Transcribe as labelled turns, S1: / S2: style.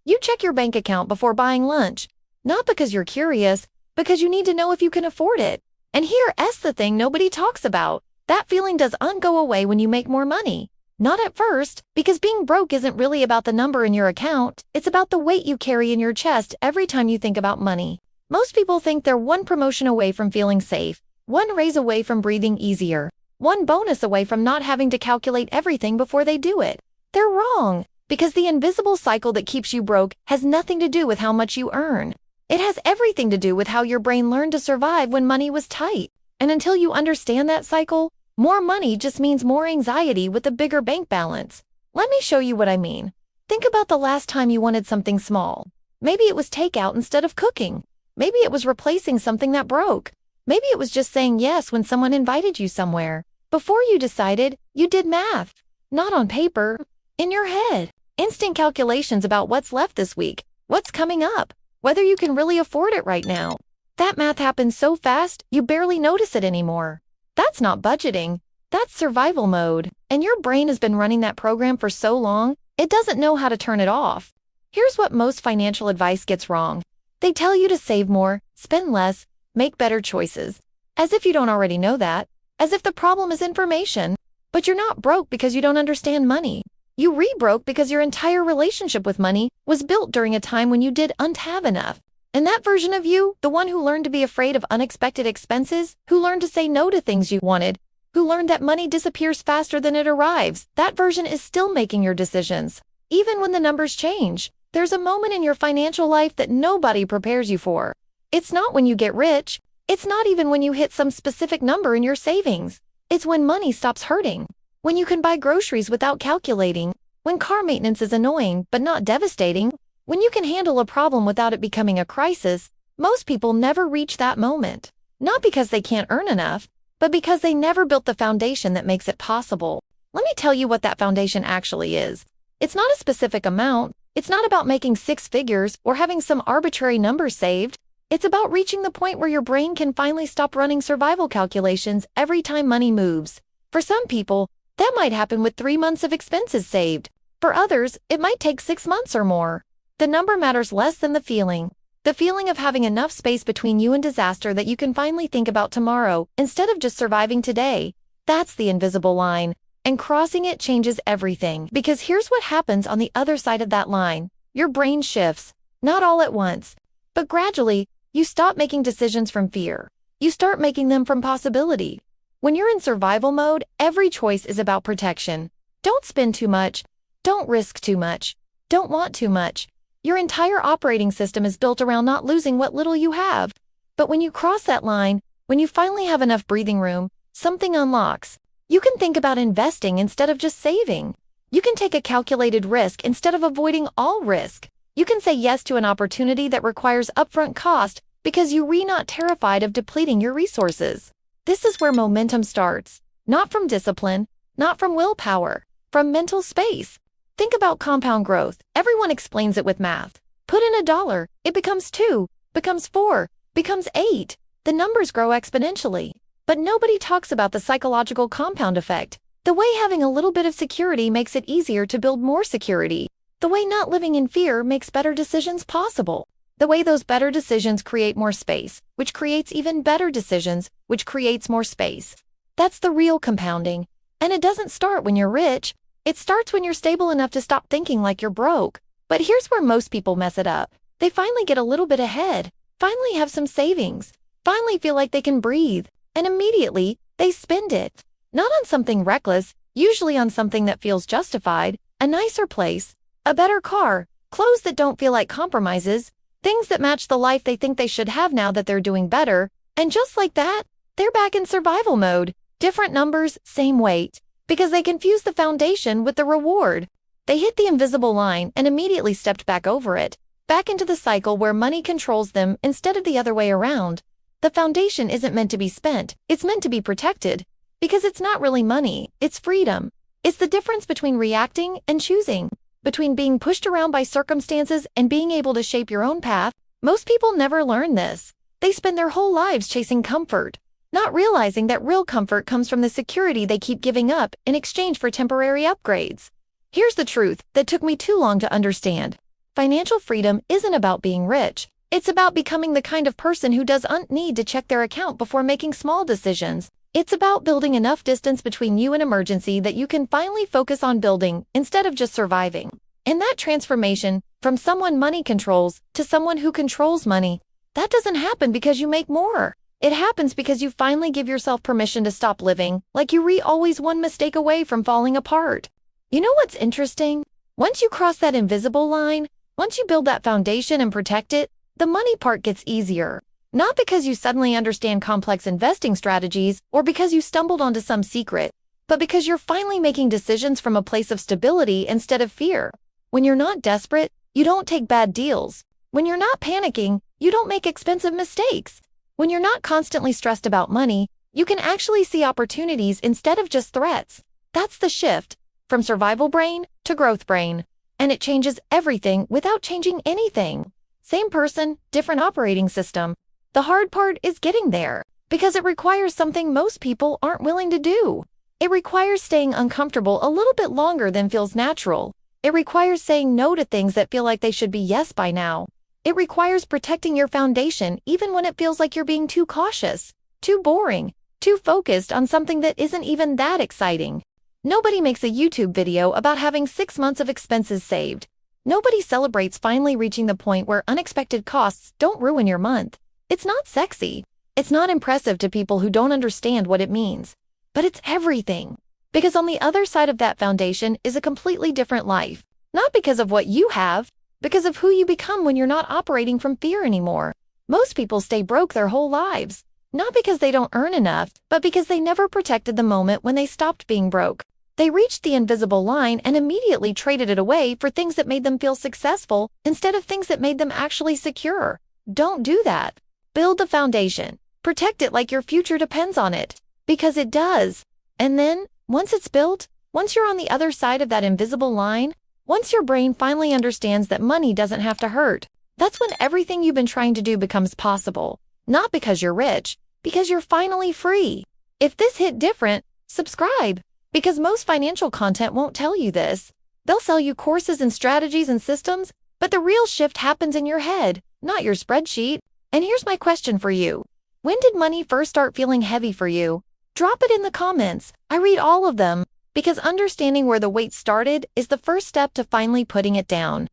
S1: You check your bank account before buying lunch, not because you're curious, because you need to know if you can afford it. And here's the thing nobody talks about. That feeling doesn't go away when you make more money. Not at first, because being broke isn't really about the number in your account, it's about the weight you carry in your chest every time you think about money. Most people think they're one promotion away from feeling safe, one raise away from breathing easier, one bonus away from not having to calculate everything before they do it. They're wrong, because the invisible cycle that keeps you broke has nothing to do with how much you earn. It has everything to do with how your brain learned to survive when money was tight. And until you understand that cycle, more money just means more anxiety with a bigger bank balance. Let me show you what I mean. Think about the last time you wanted something small. Maybe it was takeout instead of cooking. Maybe it was replacing something that broke. Maybe it was just saying yes when someone invited you somewhere. Before you decided, you did math. Not on paper, in your head. Instant calculations about what's left this week, what's coming up, whether you can really afford it right now. That math happens so fast, you barely notice it anymore. That's not budgeting. That's survival mode. And your brain has been running that program for so long, it doesn't know how to turn it off. Here's what most financial advice gets wrong. They tell you to save more, spend less, make better choices. As if you don't already know that. As if the problem is information. But you're not broke because you don't understand money. You re-broke because your entire relationship with money was built during a time when you didn't have enough. And that version of you, the one who learned to be afraid of unexpected expenses, who learned to say no to things you wanted, who learned that money disappears faster than it arrives, that version is still making your decisions. Even when the numbers change, there's a moment in your financial life that nobody prepares you for. It's not when you get rich. It's not even when you hit some specific number in your savings. It's when money stops hurting. When you can buy groceries without calculating. When car maintenance is annoying but not devastating. When you can handle a problem without it becoming a crisis. Most people never reach that moment. Not because they can't earn enough, but because they never built the foundation that makes it possible. Let me tell you what that foundation actually is. It's not a specific amount. It's not about making six figures or having some arbitrary number saved. It's about reaching the point where your brain can finally stop running survival calculations every time money moves. For some people, that might happen with 3 months of expenses saved. For others, it might take 6 months or more. The number matters less than the feeling. The feeling of having enough space between you and disaster that you can finally think about tomorrow instead of just surviving today. That's the invisible line. And crossing it changes everything. Because here's what happens on the other side of that line. Your brain shifts. Not all at once. But gradually, you stop making decisions from fear. You start making them from possibility. When you're in survival mode, every choice is about protection. Don't spend too much. Don't risk too much. Don't want too much. Your entire operating system is built around not losing what little you have. But when you cross that line, when you finally have enough breathing room, something unlocks. You can think about investing instead of just saving. You can take a calculated risk instead of avoiding all risk. You can say yes to an opportunity that requires upfront cost because you're not terrified of depleting your resources. This is where momentum starts. Not from discipline, not from willpower, from mental space. Think about compound growth. Everyone explains it with math. Put in $1, it becomes 2, becomes 4, becomes 8. The numbers grow exponentially. But nobody talks about the psychological compound effect. The way having a little bit of security makes it easier to build more security. The way not living in fear makes better decisions possible. The way those better decisions create more space, which creates even better decisions, which creates more space. That's the real compounding. And it doesn't start when you're rich. It starts when you're stable enough to stop thinking like you're broke. But here's where most people mess it up. They finally get a little bit ahead, finally have some savings, finally feel like they can breathe, and immediately, they spend it. Not on something reckless, usually on something that feels justified, a nicer place, a better car, clothes that don't feel like compromises, things that match the life they think they should have now that they're doing better, and just like that, they're back in survival mode. Different numbers, same weight. Because they confuse the foundation with the reward. They hit the invisible line and immediately stepped back over it, back into the cycle where money controls them instead of the other way around. The foundation isn't meant to be spent, it's meant to be protected. Because it's not really money, it's freedom. It's the difference between reacting and choosing, between being pushed around by circumstances and being able to shape your own path. Most people never learn this. They spend their whole lives chasing comfort, not realizing that real comfort comes from the security they keep giving up in exchange for temporary upgrades. Here's the truth that took me too long to understand. Financial freedom isn't about being rich. It's about becoming the kind of person who doesn't need to check their account before making small decisions. It's about building enough distance between you and emergency that you can finally focus on building instead of just surviving. And that transformation from someone money controls to someone who controls money, that doesn't happen because you make more. It happens because you finally give yourself permission to stop living like you were always one mistake away from falling apart. You know what's interesting? Once you cross that invisible line, once you build that foundation and protect it, the money part gets easier. Not because you suddenly understand complex investing strategies or because you stumbled onto some secret, but because you're finally making decisions from a place of stability instead of fear. When you're not desperate, you don't take bad deals. When you're not panicking, you don't make expensive mistakes. When you're not constantly stressed about money, you can actually see opportunities instead of just threats. That's the shift, from survival brain to growth brain. And it changes everything without changing anything. Same person, different operating system. The hard part is getting there, because it requires something most people aren't willing to do. It requires staying uncomfortable a little bit longer than feels natural. It requires saying no to things that feel like they should be yes by now. It requires protecting your foundation even when it feels like you're being too cautious, too boring, too focused on something that isn't even that exciting. Nobody makes a YouTube video about having 6 months of expenses saved. Nobody celebrates finally reaching the point where unexpected costs don't ruin your month. It's not sexy. It's not impressive to people who don't understand what it means. But it's everything. Because on the other side of that foundation is a completely different life. Not because of what you have, because of who you become when you're not operating from fear anymore. Most people stay broke their whole lives. Not because they don't earn enough, but because they never protected the moment when they stopped being broke. They reached the invisible line and immediately traded it away for things that made them feel successful instead of things that made them actually secure. Don't do that. Build the foundation. Protect it like your future depends on it. Because it does. And then, once it's built, once you're on the other side of that invisible line, once your brain finally understands that money doesn't have to hurt, that's when everything you've been trying to do becomes possible. Not because you're rich, because you're finally free. If this hit different, subscribe. Because most financial content won't tell you this. They'll sell you courses and strategies and systems, but the real shift happens in your head, not your spreadsheet. And here's my question for you. When did money first start feeling heavy for you? Drop it in the comments. I read all of them. Because understanding where the weight started is the first step to finally putting it down.